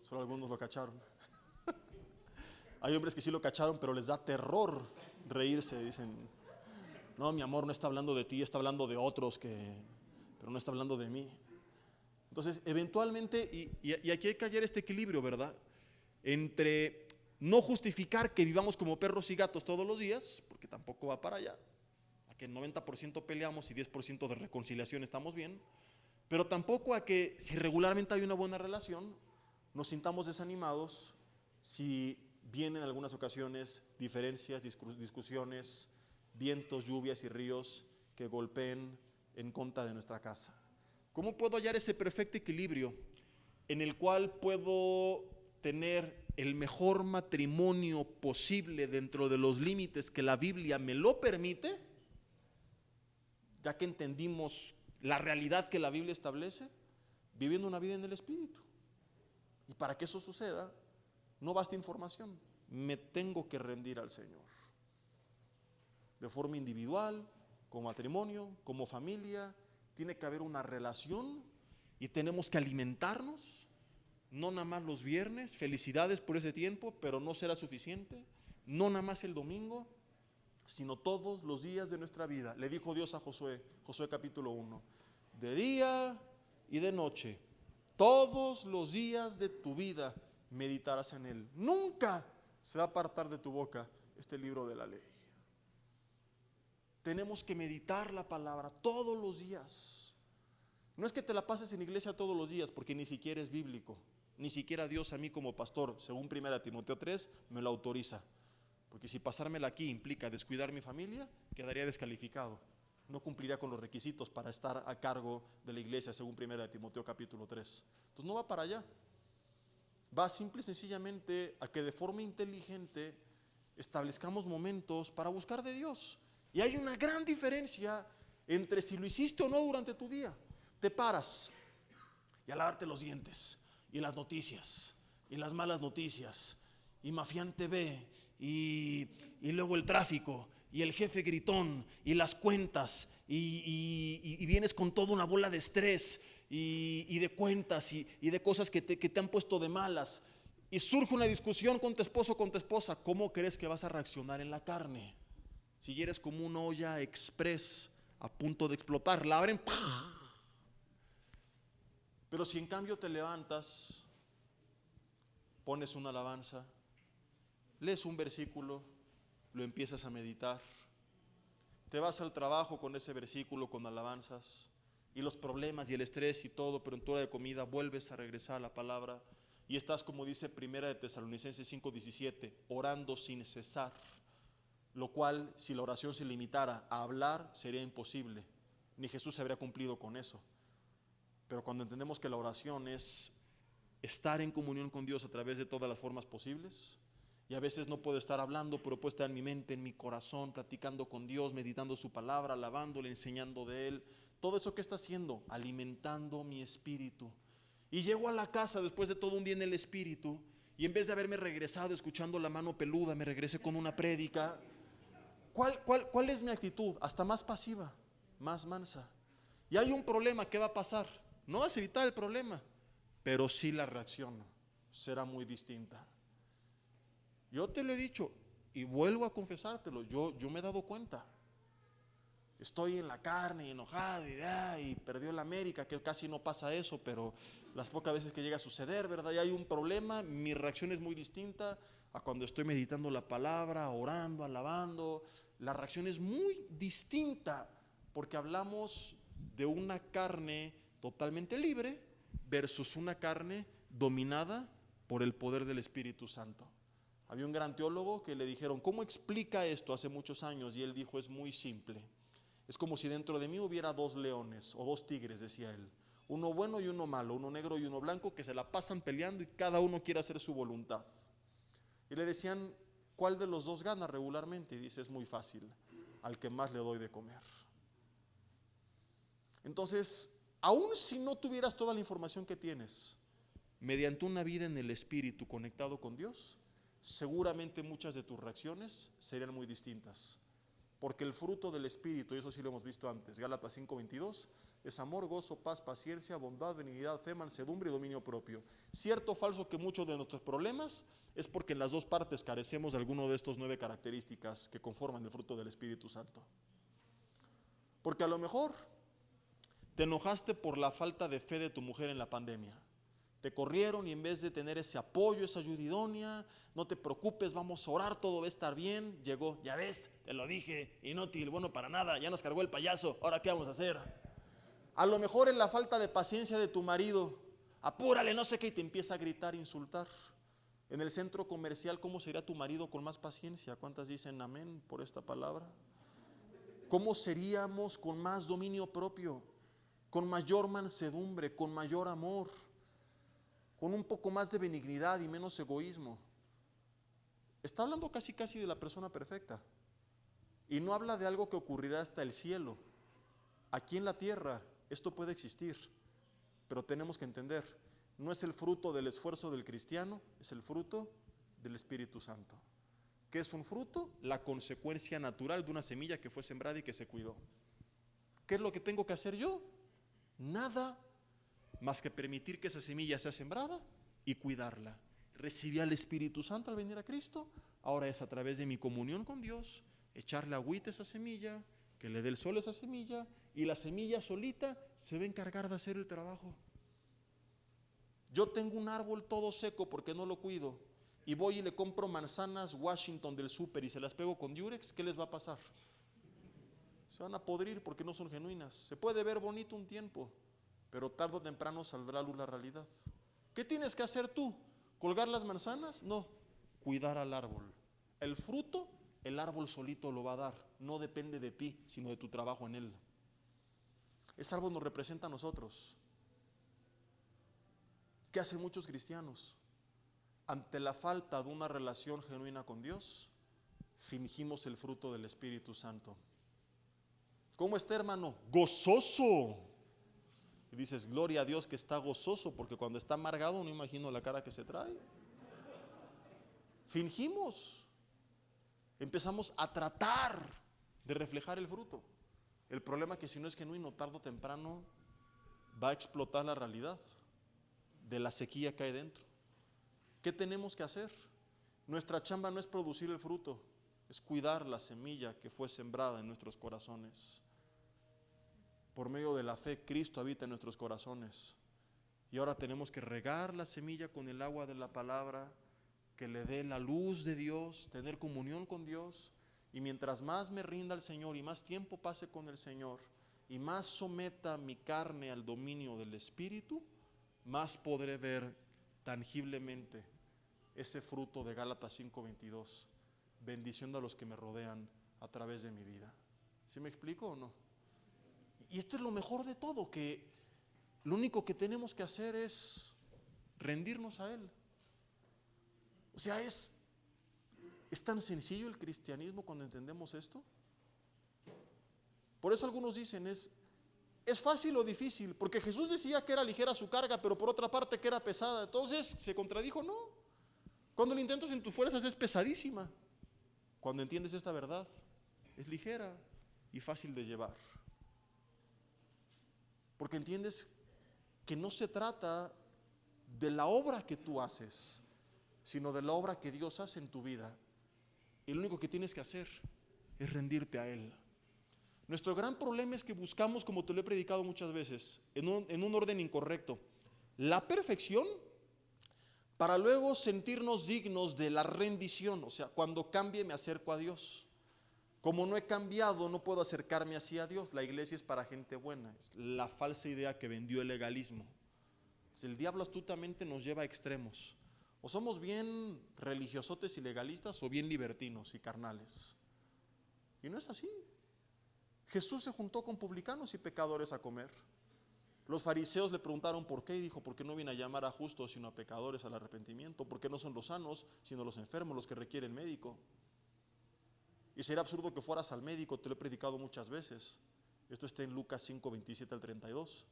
Solo algunos lo cacharon. Hay hombres que sí lo cacharon, pero les da terror reírse. Dicen, no, mi amor no está hablando de ti, está hablando de otros, pero no está hablando de mí. Entonces, eventualmente, y aquí hay que hallar este equilibrio, ¿verdad? Entre no justificar que vivamos como perros y gatos todos los días, porque tampoco va para allá, a que el 90% peleamos y 10% de reconciliación estamos bien, pero tampoco a que si regularmente hay una buena relación, nos sintamos desanimados si vienen en algunas ocasiones diferencias, discusiones, vientos, lluvias y ríos que golpeen en contra de nuestra casa. ¿Cómo puedo hallar ese perfecto equilibrio en el cual puedo tener el mejor matrimonio posible dentro de los límites que la Biblia me lo permite, ya que entendimos la realidad que la Biblia establece, viviendo una vida en el Espíritu? Y para que eso suceda, no basta información, me tengo que rendir al Señor. De forma individual, como matrimonio, como familia, tiene que haber una relación y tenemos que alimentarnos, no nada más los viernes, felicidades por ese tiempo, pero no será suficiente, no nada más el domingo, sino todos los días de nuestra vida. Le dijo Dios a Josué, Josué capítulo 1, de día y de noche, todos los días de tu vida meditarás en él. Nunca se va a apartar de tu boca este libro de la ley. Tenemos que meditar la palabra todos los días. No es que te la pases en iglesia todos los días, porque ni siquiera es bíblico. Ni siquiera Dios a mí como pastor, según 1 Timoteo 3, me lo autoriza. Porque si pasármela aquí implica descuidar mi familia, quedaría descalificado. No cumpliría con los requisitos para estar a cargo de la iglesia, según 1 Timoteo capítulo 3. Entonces no va para allá. Va simple y sencillamente a que de forma inteligente establezcamos momentos para buscar de Dios. Y hay una gran diferencia entre si lo hiciste o no durante tu día. Te paras y a lavarte los dientes, y las noticias, y las malas noticias, y Mafián TV, y luego el tráfico, y el jefe gritón, y las cuentas, y vienes con toda una bola de estrés, y de cuentas, y de cosas que te han puesto de malas, y surge una discusión con tu esposo o con tu esposa. ¿Cómo crees que vas a reaccionar en la carne? Si eres como una olla express a punto de explotar, la abren, ¡pah! Pero si en cambio te levantas, pones una alabanza, lees un versículo, lo empiezas a meditar, te vas al trabajo con ese versículo, con alabanzas, y los problemas y el estrés y todo, pero en tu hora de comida vuelves a regresar a la palabra y estás, como dice 1 Tesalonicenses 5:17, orando sin cesar, lo cual, si la oración se limitara a hablar, sería imposible, ni Jesús se habría cumplido con eso. Pero cuando entendemos que la oración es estar en comunión con Dios a través de todas las formas posibles, y a veces no puedo estar hablando, pero puedo estar en mi mente, en mi corazón, platicando con Dios, meditando su palabra, alabándole, enseñando de Él. Todo eso que está haciendo, alimentando mi espíritu. Y llego a la casa después de todo un día en el espíritu, y en vez de haberme regresado escuchando la mano peluda, me regresé con una prédica. ¿Cuál es mi actitud? Hasta más pasiva, más mansa. Y hay un problema, ¿qué va a pasar? No vas a evitar el problema, pero sí la reacción será muy distinta. Yo te lo he dicho y vuelvo a confesártelo, yo me he dado cuenta. Estoy en la carne, enojado y perdió el América, que casi no pasa eso, pero las pocas veces que llega a suceder, ¿verdad? Y hay un problema, mi reacción es muy distinta a cuando estoy meditando la palabra, orando, alabando, la reacción es muy distinta, porque hablamos de una carne totalmente libre versus una carne dominada por el poder del Espíritu Santo. Había un gran teólogo que le dijeron, ¿cómo explica esto? Hace muchos años, y él dijo, es muy simple. Es como si dentro de mí hubiera 2 leones o 2 tigres, decía él. Uno bueno y uno malo, uno negro y uno blanco, que se la pasan peleando y cada uno quiere hacer su voluntad. Y le decían, ¿cuál de los 2 gana regularmente? Y dice, es muy fácil, al que más le doy de comer. Entonces, aun si no tuvieras toda la información que tienes, mediante una vida en el Espíritu conectado con Dios, seguramente muchas de tus reacciones serían muy distintas. Porque el fruto del Espíritu, y eso sí lo hemos visto antes, Gálatas 5:22, es amor, gozo, paz, paciencia, bondad, benignidad, fe, mansedumbre y dominio propio. Cierto o falso que muchos de nuestros problemas es porque en las 2 partes carecemos de alguno de estos 9 características que conforman el fruto del Espíritu Santo. Porque a lo mejor te enojaste por la falta de fe de tu mujer en la pandemia. Te corrieron y en vez de tener ese apoyo, esa ayuda idónea, no te preocupes, vamos a orar, todo va a estar bien. Llegó, ya ves, te lo dije, inútil, bueno para nada, ya nos cargó el payaso, ahora ¿qué vamos a hacer? A lo mejor en la falta de paciencia de tu marido, apúrale, no sé qué, y te empieza a gritar, insultar. En el centro comercial, ¿cómo sería tu marido con más paciencia? ¿Cuántas dicen amén por esta palabra? ¿Cómo seríamos con más dominio propio, con mayor mansedumbre, con mayor amor, con un poco más de benignidad y menos egoísmo? Está hablando casi de la persona perfecta. Y no habla de algo que ocurrirá hasta el cielo. Aquí en la tierra esto puede existir, pero tenemos que entender, no es el fruto del esfuerzo del cristiano, es el fruto del Espíritu Santo. ¿Qué es un fruto? La consecuencia natural de una semilla que fue sembrada y que se cuidó. ¿Qué es lo que tengo que hacer yo? Nada más que permitir que esa semilla sea sembrada y cuidarla. Recibí al Espíritu Santo al venir a Cristo, ahora es a través de mi comunión con Dios, echarle agüita a esa semilla, que le dé el sol a esa semilla, y la semilla solita se va a encargar de hacer el trabajo. Yo tengo un árbol todo seco porque no lo cuido, y voy y le compro manzanas Washington del súper y se las pego con Durex, ¿qué les va a pasar? Se van a podrir porque no son genuinas. Se puede ver bonito un tiempo, pero tarde o temprano saldrá a luz la realidad. ¿Qué tienes que hacer tú? ¿Colgar las manzanas? No, cuidar al árbol. El fruto, el árbol solito lo va a dar, no depende de ti, sino de tu trabajo en él. Ese árbol nos representa a nosotros. ¿Qué hacen muchos cristianos? Ante la falta de una relación genuina con Dios, fingimos el fruto del Espíritu Santo. ¿Cómo está, hermano? Gozoso. Y dices, gloria a Dios que está gozoso, porque cuando está amargado no imagino la cara que se trae. Fingimos. Empezamos a tratar de reflejar el fruto. El problema es que si no es genuino, tarde o temprano va a explotar la realidad de la sequía que hay dentro. ¿Qué tenemos que hacer? Nuestra chamba no es producir el fruto, es cuidar la semilla que fue sembrada en nuestros corazones. Por medio de la fe, Cristo habita en nuestros corazones. Y ahora tenemos que regar la semilla con el agua de la palabra, que le dé la luz de Dios, tener comunión con Dios. Y mientras más me rinda al Señor y más tiempo pase con el Señor y más someta mi carne al dominio del Espíritu, más podré ver tangiblemente ese fruto de Gálatas 5:22, bendición a los que me rodean a través de mi vida. ¿Sí me explico o no? Y esto es lo mejor de todo, que lo único que tenemos que hacer es rendirnos a Él. O sea, es tan sencillo el cristianismo cuando entendemos esto. Por eso algunos dicen, ¿es fácil o difícil? Porque Jesús decía que era ligera su carga, pero por otra parte que era pesada. Entonces, ¿se contradijo? No. Cuando lo intentas en tus fuerzas es pesadísima. Cuando entiendes esta verdad, es ligera y fácil de llevar. Porque entiendes que no se trata de la obra que tú haces, sino de la obra que Dios hace en tu vida. Y lo único que tienes que hacer es rendirte a Él. Nuestro gran problema es que buscamos, como te lo he predicado muchas veces, en un orden incorrecto, la perfección para luego sentirnos dignos de la rendición. O sea, cuando cambie me acerco a Dios. Como no he cambiado, no puedo acercarme así a Dios. La iglesia es para gente buena. Es la falsa idea que vendió el legalismo. El diablo astutamente nos lleva a extremos. O somos bien religiosotes y legalistas o bien libertinos y carnales. Y no es así. Jesús se juntó con publicanos y pecadores a comer. Los fariseos le preguntaron por qué y dijo, ¿por qué no viene a llamar a justos sino a pecadores al arrepentimiento? ¿Por qué no son los sanos sino los enfermos los que requieren médico? Y sería absurdo que fueras al médico, te lo he predicado muchas veces. Esto está en Lucas 5, 27 al 32.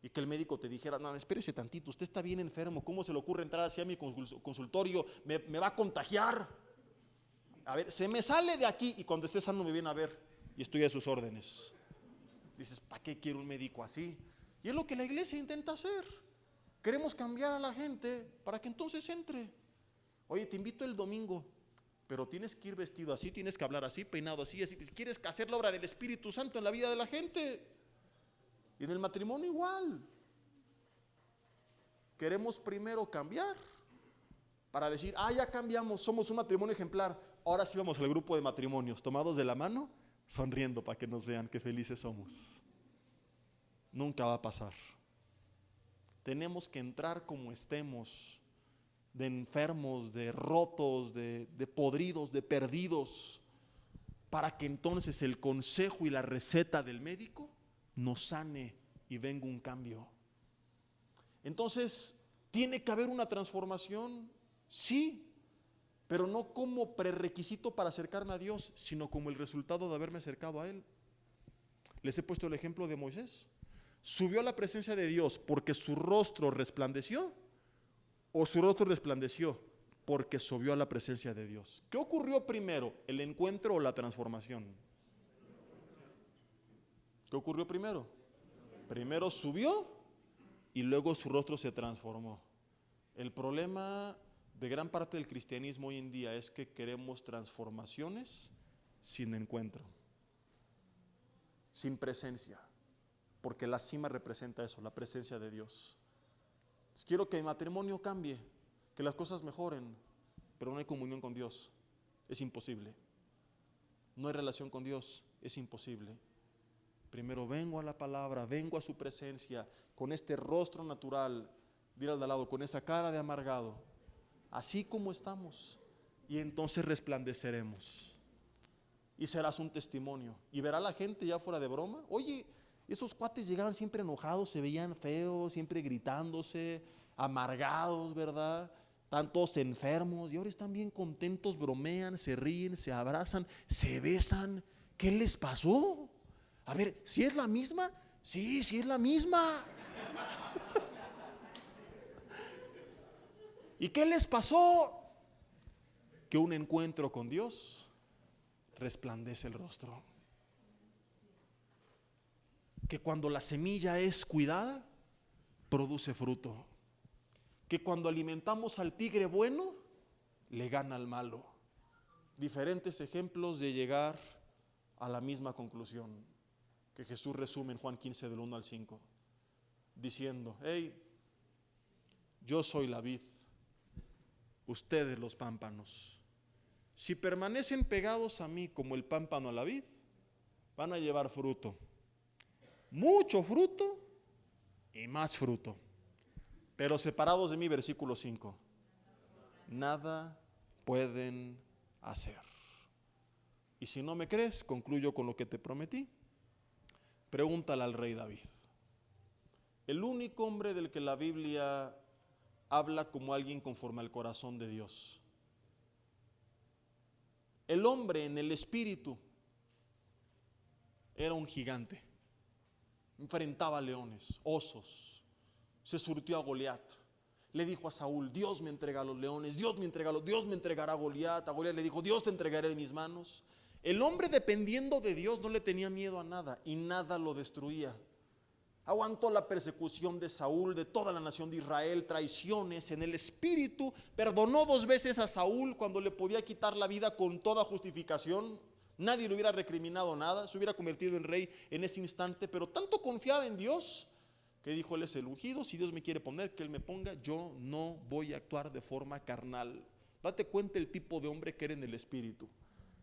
Y que el médico te dijera, no, espérese tantito, usted está bien enfermo, ¿cómo se le ocurre entrar hacia mi consultorio? Me va a contagiar. A ver, se me sale de aquí y cuando esté sano me viene a ver y estoy a sus órdenes. Dices, ¿para qué quiero un médico así? Y es lo que la iglesia intenta hacer. Queremos cambiar a la gente para que entonces entre. Oye, te invito el domingo, pero tienes que ir vestido así, tienes que hablar así, peinado así, así. Quieres hacer la obra del Espíritu Santo en la vida de la gente. Y en el matrimonio igual. Queremos primero cambiar para decir, ya cambiamos, somos un matrimonio ejemplar. Ahora sí vamos al grupo de matrimonios, tomados de la mano, sonriendo para que nos vean qué felices somos. Nunca va a pasar. Tenemos que entrar como estemos, de enfermos, de rotos, de podridos, de perdidos, para que entonces el consejo y la receta del médico nos sane y venga un cambio. Entonces, ¿tiene que haber una transformación? Sí, pero no como prerequisito para acercarme a Dios, sino como el resultado de haberme acercado a Él. Les he puesto el ejemplo de Moisés. ¿Subió a la presencia de Dios porque su rostro resplandeció? ¿O su rostro resplandeció porque subió a la presencia de Dios? ¿Qué ocurrió primero, el encuentro o la transformación? ¿Qué ocurrió primero? Primero subió y luego su rostro se transformó. El problema de gran parte del cristianismo hoy en día es que queremos transformaciones sin encuentro, sin presencia, porque la cima representa eso, la presencia de Dios. Quiero que mi matrimonio cambie, que las cosas mejoren, pero no hay comunión con Dios, es imposible. No hay relación con Dios, es imposible. Primero vengo a la palabra, vengo a su presencia, con este rostro natural, dile al de al lado, con esa cara de amargado, así como estamos, y entonces resplandeceremos. Y serás un testimonio. Y verá la gente ya fuera de broma, oye, esos cuates llegaban siempre enojados, se veían feos, siempre gritándose, amargados, ¿verdad? Están todos enfermos y ahora están bien contentos, bromean, se ríen, se abrazan, se besan. ¿Qué les pasó? A ver, ¿si es la misma? Sí, sí es la misma. ¿Y qué les pasó? Que un encuentro con Dios resplandece el rostro. Que cuando la semilla es cuidada, produce fruto. Que cuando alimentamos al tigre bueno, le gana al malo. Diferentes ejemplos de llegar a la misma conclusión que Jesús resume en Juan 15 del 1 al 5, diciendo, hey, yo soy la vid, ustedes los pámpanos. Si permanecen pegados a mí como el pámpano a la vid, van a llevar fruto. Mucho fruto y más fruto. Pero separados de mí, versículo 5, nada pueden hacer. Y si no me crees, concluyo con lo que te prometí. Pregúntale al rey David. El único hombre del que la Biblia habla como alguien conforme al corazón de Dios. El hombre en el espíritu era un gigante. Enfrentaba leones, osos. Se surtió a Goliat. Le dijo a Saúl, Dios me entrega a los leones, Dios me entregará a Goliat. A Goliat le dijo, Dios te entregaré en mis manos. El hombre dependiendo de Dios no le tenía miedo a nada y nada lo destruía. Aguantó la persecución de Saúl, de toda la nación de Israel, traiciones en el espíritu. Perdonó 2 veces a Saúl cuando le podía quitar la vida con toda justificación. Nadie le hubiera recriminado nada, se hubiera convertido en rey en ese instante, pero tanto confiaba en Dios que dijo, Él es el ungido, si Dios me quiere poner, que Él me ponga, yo no voy a actuar de forma carnal. Date cuenta el tipo de hombre que era en el espíritu.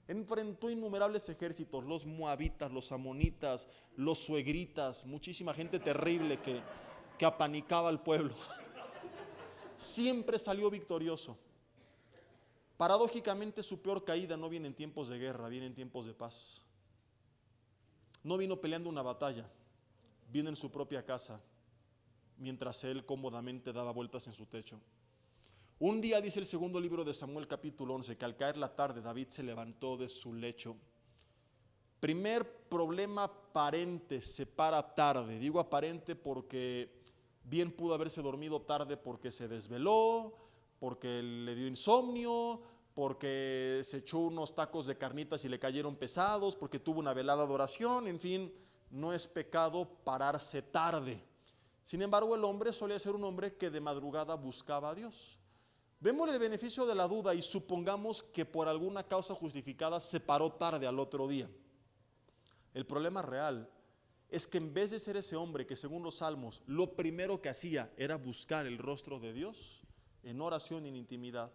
Enfrentó innumerables ejércitos, los moabitas, los amonitas, los suegritas, muchísima gente terrible que apanicaba al pueblo. Siempre salió victorioso. Paradójicamente, su peor caída no viene en tiempos de guerra, viene en tiempos de paz. No vino peleando una batalla, vino en su propia casa, mientras él cómodamente daba vueltas en su techo. Un día, dice el segundo libro de Samuel, capítulo 11, que al caer la tarde David se levantó de su lecho. Primer problema aparente, se para tarde. Digo aparente porque bien pudo haberse dormido tarde porque se desveló, porque le dio insomnio, porque se echó unos tacos de carnitas y le cayeron pesados, porque tuvo una velada de oración. En fin, no es pecado pararse tarde. Sin embargo, el hombre solía ser un hombre que de madrugada buscaba a Dios. Démosle el beneficio de la duda y supongamos que por alguna causa justificada se paró tarde al otro día. El problema real es que en vez de ser ese hombre que, según los salmos, lo primero que hacía era buscar el rostro de Dios en oración y en intimidad,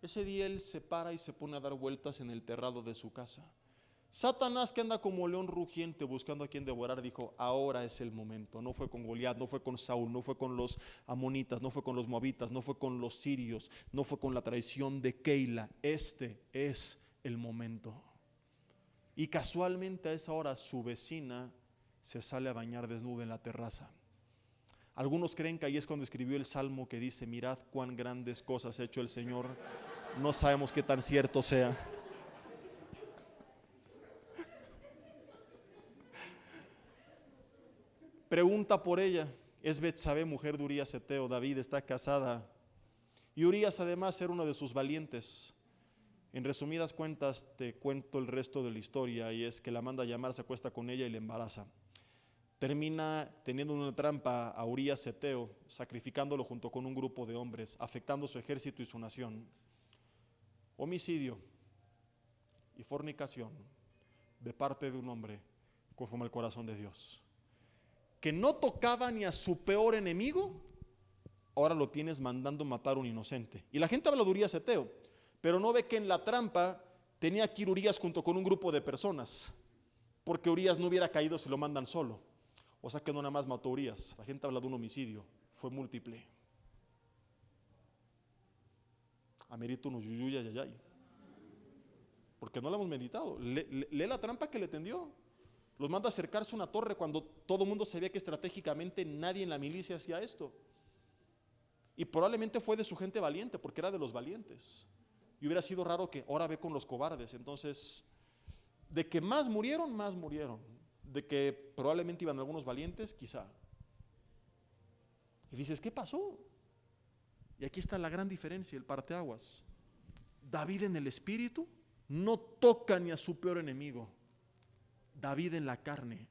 ese día él se para y se pone a dar vueltas en el terrado de su casa. Satanás, que anda como león rugiente buscando a quien devorar, dijo: ahora es el momento. No fue con Goliat, no fue con Saúl, no fue con los amonitas, no fue con los moabitas, no fue con los sirios, no fue con la traición de Keila. Este es el momento. Y casualmente a esa hora su vecina se sale a bañar desnuda en la terraza. Algunos creen que ahí es cuando escribió el salmo que dice: mirad cuán grandes cosas ha hecho el Señor. No sabemos qué tan cierto sea. Pregunta por ella. Es Betsabé, mujer de Urías Eteo. David está casada. Y Urías además era uno de sus valientes. En resumidas cuentas te cuento el resto de la historia, y es que la manda a llamar, se acuesta con ella y le embaraza. Termina teniendo una trampa a Urías Eteo, sacrificándolo junto con un grupo de hombres, afectando su ejército y su nación. Homicidio y fornicación de parte de un hombre conforme al corazón de Dios, que no tocaba ni a su peor enemigo, ahora lo tienes mandando matar a un inocente. Y la gente habla de Urías Eteo, pero no ve que en la trampa tenía que ir Urías junto con un grupo de personas, porque Urías no hubiera caído si lo mandan solo. O sea que no nada más mató a Urías, la gente habla de un homicidio, fue múltiple. Amerito unos yuyuya yayay, porque no lo hemos meditado. Lee la trampa que le tendió. Los manda a acercarse a una torre cuando todo el mundo sabía que estratégicamente nadie en la milicia hacía esto. Y probablemente fue de su gente valiente, porque era de los valientes. Y hubiera sido raro que ahora ve con los cobardes. Entonces, de que más murieron, más murieron. De que probablemente iban algunos valientes, quizá. Y dices, ¿qué pasó? Y aquí está la gran diferencia, el parteaguas. David en el espíritu no toca ni a su peor enemigo. David en la carne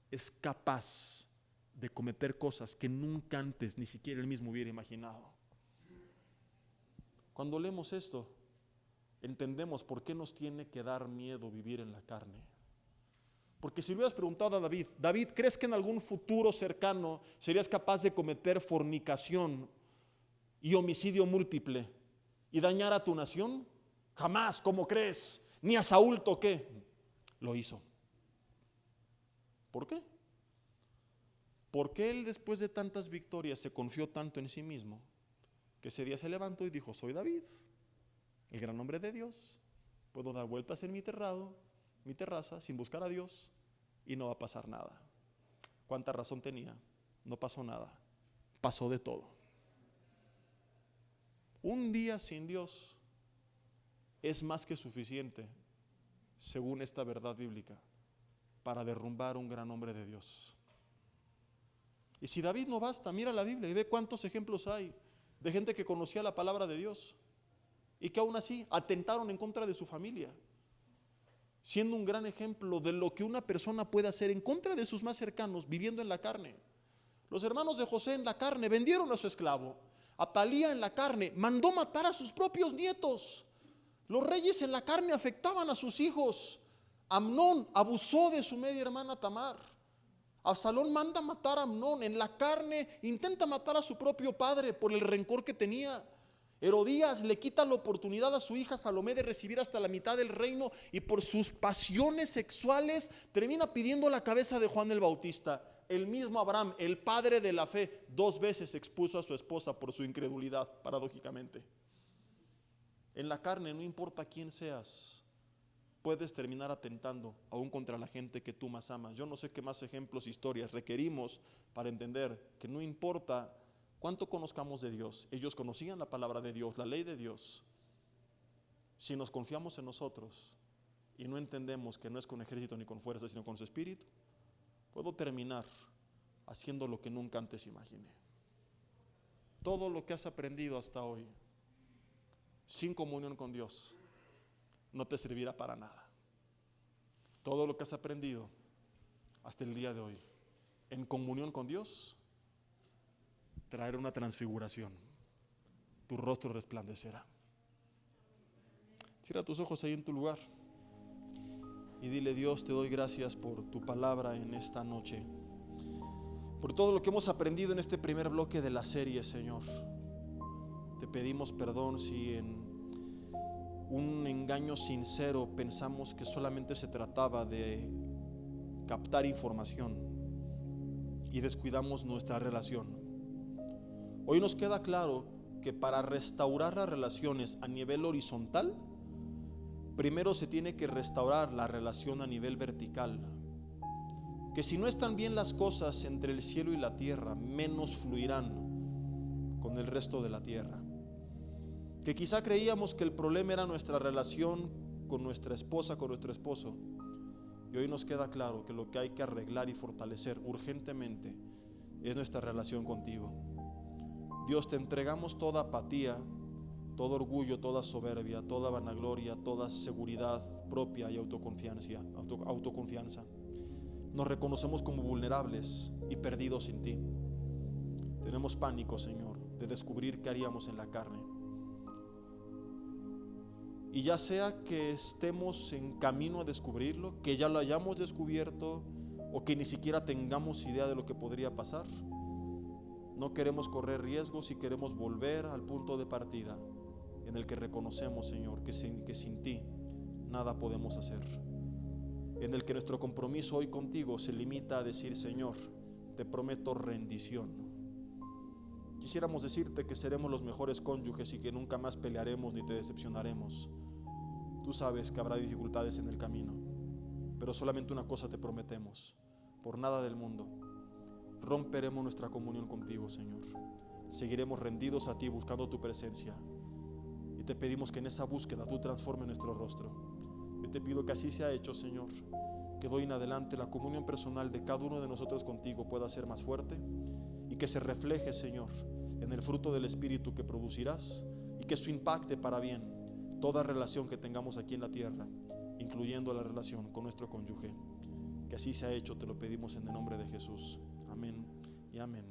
es capaz de cometer cosas que nunca antes ni siquiera él mismo hubiera imaginado. Cuando leemos esto, entendemos por qué nos tiene que dar miedo vivir en la carne. Porque si le hubieras preguntado a David: David, ¿crees que en algún futuro cercano serías capaz de cometer fornicación y homicidio múltiple y dañar a tu nación? Jamás, ¿cómo crees? Ni a Saúl toqué. Lo hizo. ¿Por qué? Porque él, después de tantas victorias, se confió tanto en sí mismo que ese día se levantó y dijo: soy David, el gran hombre de Dios, puedo dar vueltas en mi terraza sin buscar a Dios y no va a pasar nada. ¿Cuánta razón tenía? No pasó nada, pasó de todo. Un día sin Dios es más que suficiente, según esta verdad bíblica, para derrumbar un gran hombre de Dios. Y si David no basta, mira la Biblia y ve cuántos ejemplos hay de gente que conocía la palabra de Dios y que aún así atentaron en contra de su familia, siendo un gran ejemplo de lo que una persona puede hacer en contra de sus más cercanos viviendo en la carne. Los hermanos de José en la carne vendieron a su esclavo. Atalía en la carne mandó matar a sus propios nietos. Los reyes en la carne afectaban a sus hijos. Amnón abusó de su media hermana Tamar. Absalón manda matar a Amnón. En la carne intenta matar a su propio padre por el rencor que tenía. Herodías le quita la oportunidad a su hija Salomé de recibir hasta la mitad del reino y por sus pasiones sexuales termina pidiendo la cabeza de Juan el Bautista. El mismo Abraham, el padre de la fe, 2 veces expuso a su esposa por su incredulidad, paradójicamente. En la carne, no importa quién seas, puedes terminar atentando aún contra la gente que tú más amas. Yo no sé qué más ejemplos, historias requerimos para entender que no importa cuánto conozcamos de Dios. Ellos conocían la palabra de Dios, la ley de Dios. Si nos confiamos en nosotros y no entendemos que no es con ejército ni con fuerza, sino con su espíritu, puedo terminar haciendo lo que nunca antes imaginé. Todo lo que has aprendido hasta hoy, sin comunión con Dios, no te servirá para nada. Todo lo que has aprendido hasta el día de hoy, en comunión con Dios, traerá una transfiguración. Tu rostro resplandecerá. Cierra tus ojos ahí en tu lugar y dile: Dios, te doy gracias por tu palabra en esta noche, por todo lo que hemos aprendido en este primer bloque de la serie, Señor. Te pedimos perdón si en un engaño sincero pensamos que solamente se trataba de captar información y descuidamos nuestra relación. Hoy nos queda claro que para restaurar las relaciones a nivel horizontal, primero se tiene que restaurar la relación a nivel vertical. Que si no están bien las cosas entre el cielo y la tierra, menos fluirán con el resto de la tierra. Que quizá creíamos que el problema era nuestra relación con nuestra esposa, con nuestro esposo, y hoy nos queda claro que lo que hay que arreglar y fortalecer urgentemente es nuestra relación contigo. Dios, te entregamos toda apatía, todo orgullo, toda soberbia, toda vanagloria, toda seguridad propia y autoconfianza. Nos reconocemos como vulnerables y perdidos sin ti. Tenemos pánico, Señor, de descubrir qué haríamos en la carne. Y ya sea que estemos en camino a descubrirlo, que ya lo hayamos descubierto o que ni siquiera tengamos idea de lo que podría pasar, no queremos correr riesgos y queremos volver al punto de partida en el que reconocemos, Señor, que sin ti nada podemos hacer. En el que nuestro compromiso hoy contigo se limita a decir: Señor, te prometo rendición. Quisiéramos decirte que seremos los mejores cónyuges y que nunca más pelearemos ni te decepcionaremos. Tú sabes que habrá dificultades en el camino, pero solamente una cosa te prometemos: por nada del mundo romperemos nuestra comunión contigo, Señor. Seguiremos rendidos a ti buscando tu presencia y te pedimos que en esa búsqueda tú transformes nuestro rostro. Yo te pido que así sea hecho, Señor, que de hoy en adelante la comunión personal de cada uno de nosotros contigo pueda ser más fuerte y que se refleje, Señor, en el fruto del Espíritu que producirás y que eso impacte para bien toda relación que tengamos aquí en la tierra, incluyendo la relación con nuestro cónyuge. Que así sea hecho, te lo pedimos en el nombre de Jesús. Amén y amén.